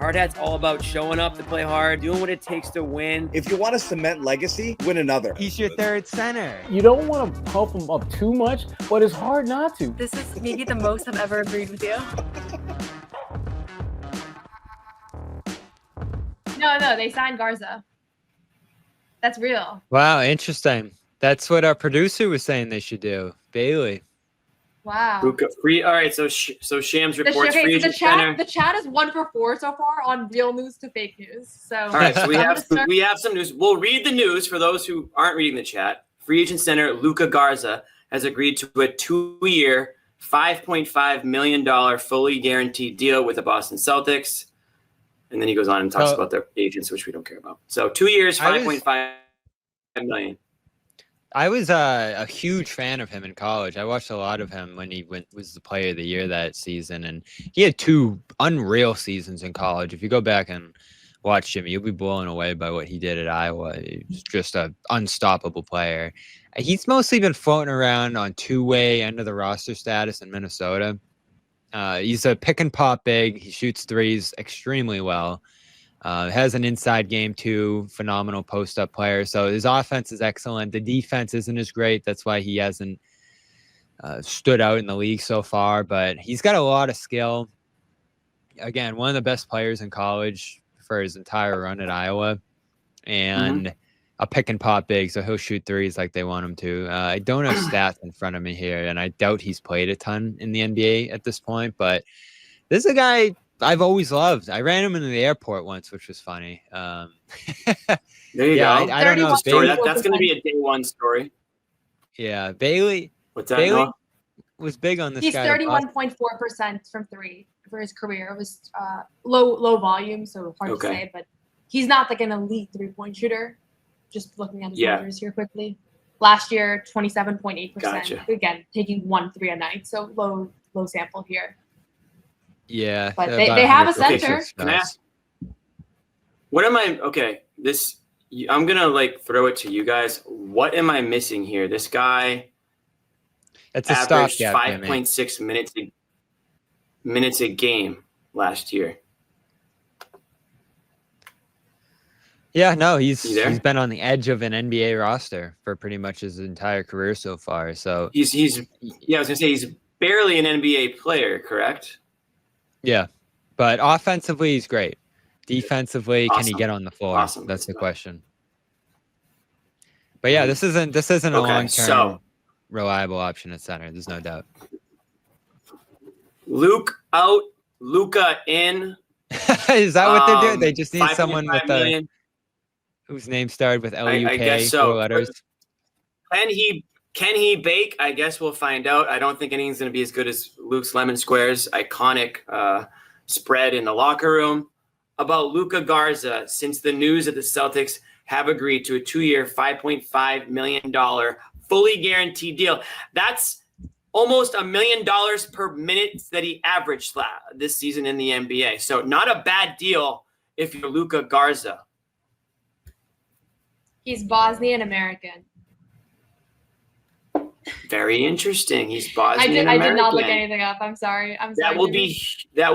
Hard Hat's all about showing up to play hard, doing what it takes to win. If you want to cement legacy, win another. He's your third center. You don't want to pump him up too much, but it's hard not to. This is maybe the most I've ever agreed with you. No, they signed Garza. That's real. Wow, interesting. That's what our producer was saying they should do. Bailey. Wow. Luka free. All right, so Shams reports free agent center. The chat is 1 for 4 so far on real news to fake news. So all right, so we have some news. We'll read the news for those who aren't reading the chat. Free agent center Luka Garza has agreed to a 2-year, $5.5 million fully guaranteed deal with the Boston Celtics. And then he goes on and talks about their agents, which we don't care about. So 2 years, $5.5 million. I was a huge fan of him in college. I watched a lot of him when he was the player of the year that season. And he had 2 unreal seasons in college. If you go back and watch Jimmy, you'll be blown away by what he did at Iowa. He's just an unstoppable player. He's mostly been floating around on 2-way end of the roster status in Minnesota. He's a pick and pop big. He shoots threes extremely well. Has an inside game too. Phenomenal post-up player. So his offense is excellent. The defense isn't as great. That's why he hasn't stood out in the league so far. But he's got a lot of skill. Again, one of the best players in college for his entire run at Iowa. And a pick and pop big, so he'll shoot threes like they want him to. I don't have stats in front of me here, and I doubt he's played a ton in the NBA at this point. But this is a guy I've always loved. I ran him into the airport once, which was funny. There you go. I don't know. That's going to be a day one story. Yeah, Bailey. What's that? Bailey was big on this. He's guy. 31.4% from 3 for his career. It was low volume, so hard to say. But he's not like an elite 3-point shooter. Just looking at his numbers here quickly. Last year, 27.8%. Gotcha. Again, taking 1 3 a night, so low sample here. Yeah, but they have a center. Can I ask? What am I? Okay, I'm gonna throw it to you guys. What am I missing here? This guy. It's a averaged stopgap. 5.6 minutes a game last year. Yeah, no, he's been on the edge of an NBA roster for pretty much his entire career so far. So I was gonna say he's barely an NBA player, correct? Yeah, but offensively he's great. Defensively, awesome. Can he get on the floor? Awesome. That's the question. But yeah, this isn't a long-term reliable option at center. There's no doubt. Luke out, Luka in. Is that what they're doing? They just need someone with whose name started with L-U-K, I guess so. 4 letters. Can he bake? I guess we'll find out. I don't think anything's going to be as good as Luke's Lemon Square's iconic spread in the locker room. About Luka Garza, since the news that the Celtics have agreed to a 2-year, $5.5 million fully guaranteed deal. That's almost $1 million per minute that he averaged this season in the NBA. So not a bad deal if you're Luka Garza. He's Bosnian American. Very interesting. He's Bosnian American. I did not look anything up. I'm sorry. That will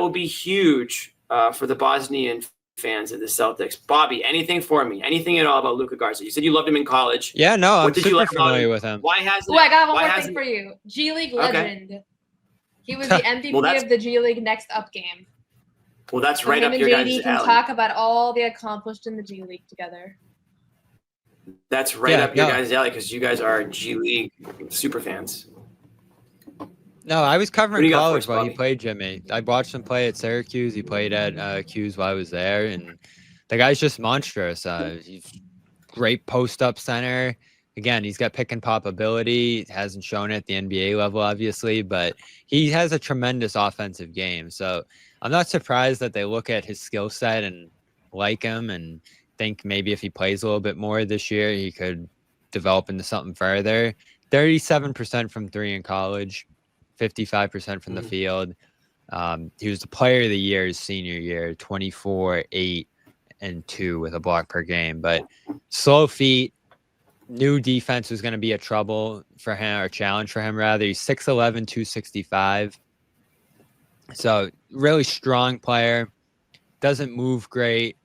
be huge for the Bosnian fans of the Celtics. Bobby, anything for me? Anything at all about Luka Garza? You said you loved him in college. Yeah, no, I'm super familiar with him. Why hasn't? I got one more thing for you. G League legend. Okay. He was the MVP of the G League Next Up game. Well, that's right up your guys' alley. JD can talk about all they accomplished in the G League together. That's right up your guys' alley because you guys are G League super fans. No, I was covering college while he played Jimmy. I watched him play at Syracuse. He played at Q's while I was there, and the guy's just monstrous. He's great post-up center. Again, he's got pick and pop ability. Hasn't shown it at the NBA level, obviously, but he has a tremendous offensive game. So I'm not surprised that they look at his skill set and like him and think maybe if he plays a little bit more this year, he could develop into something further. 37% from 3 in college. 55% from the field. He was the player of the year his senior year, 24, 8, and 2 with a block per game. But slow feet, new defense was going to be a trouble for him, or a challenge for him, rather. He's 6'11", 265. So really strong player. doesn't move great.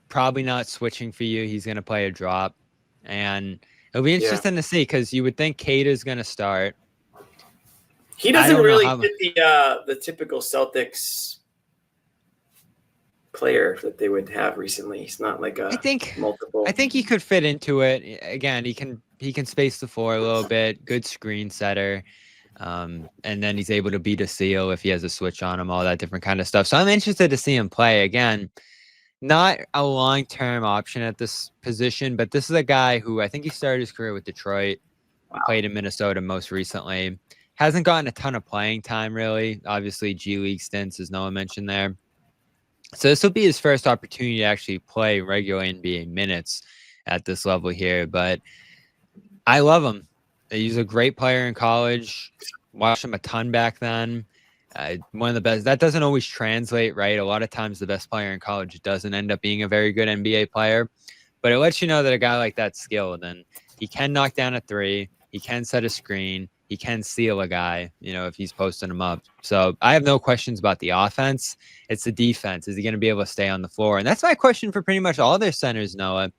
Probably not switching for you. He's going to play a drop. And it'll be interesting to see because you would think Cater's going to start. He doesn't really fit the typical Celtics player that they would have recently. He's not like multiple. I think he could fit into it. Again, he can space the floor a little bit. Good screen setter. And then he's able to beat a seal if he has a switch on him, all that different kind of stuff. So I'm interested to see him play. Again, not a long-term option at this position, but this is a guy who I think he started his career with Detroit, played in Minnesota most recently. Hasn't gotten a ton of playing time, really. Obviously, G League stints, as Noah mentioned there. So this will be his first opportunity to actually play regular NBA minutes at this level here. But I love him. He's a great player in college. Watched him a ton back then. One of the best. That doesn't always translate, right? A lot of times the best player in college doesn't end up being a very good NBA player. But it lets you know that a guy like that's skilled. And he can knock down a three. He can set a screen. He can seal a guy, if he's posting him up. So I have no questions about the offense. It's the defense. Is he going to be able to stay on the floor? And that's my question for pretty much all their centers, Noah.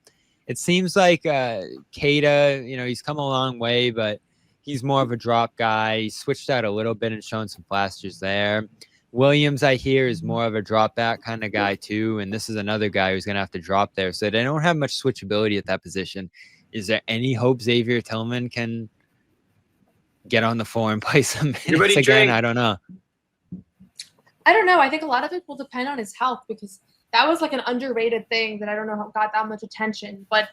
It seems like Keita, he's come a long way, but he's more of a drop guy. He switched out a little bit and shown some flashes there. Williams, I hear, is more of a drop back kind of guy too. And this is another guy who's going to have to drop there. So they don't have much switchability at that position. Is there any hope Xavier Tillman can get on the floor and play some minutes again? I don't know. I think a lot of it will depend on his health because that was like an underrated thing that I don't know how got that much attention, but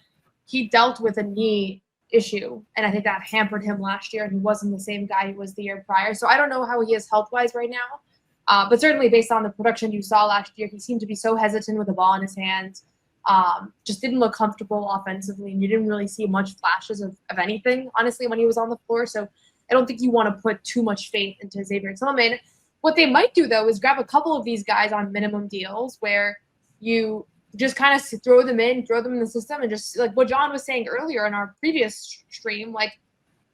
he dealt with a knee issue. And I think that hampered him last year and he wasn't the same guy he was the year prior. So I don't know how he is health-wise right now. But certainly based on the production you saw last year, he seemed to be so hesitant with the ball in his hands. Just didn't look comfortable offensively. And you didn't really see much flashes of anything, honestly, when he was on the floor. So I don't think you want to put too much faith into Xavier Tillman. What they might do, though, is grab a couple of these guys on minimum deals where you just kind of throw them in the system and just like what John was saying earlier in our previous stream, like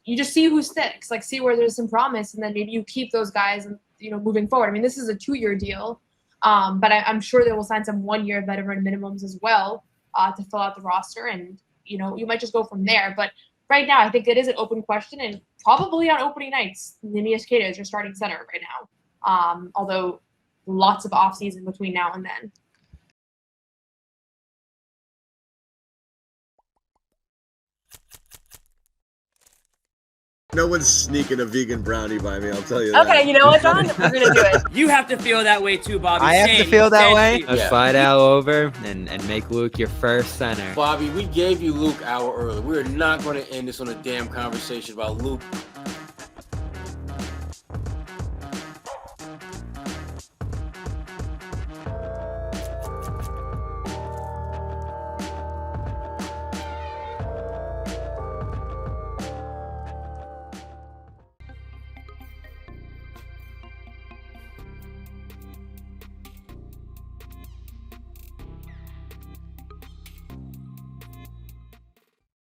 you just see who sticks, like see where there's some promise, and then maybe you keep those guys, moving forward. I mean, this is a 2-year deal, but I'm sure they will sign some 1-year veteran minimums as well to fill out the roster, and you might just go from there. But right now, I think it is an open question, and probably on opening nights, Neemias Queta is your starting center right now. Although lots of offseason between now and then. No one's sneaking a vegan brownie by me, I'll tell you that. Okay, you know what, John? We're going to do it. You have to feel that way too, Bobby. I have to feel that way? Let's slide Al over and make Luke your first center. Bobby, we gave you Luke an hour early. We're not going to end this on a damn conversation about Luke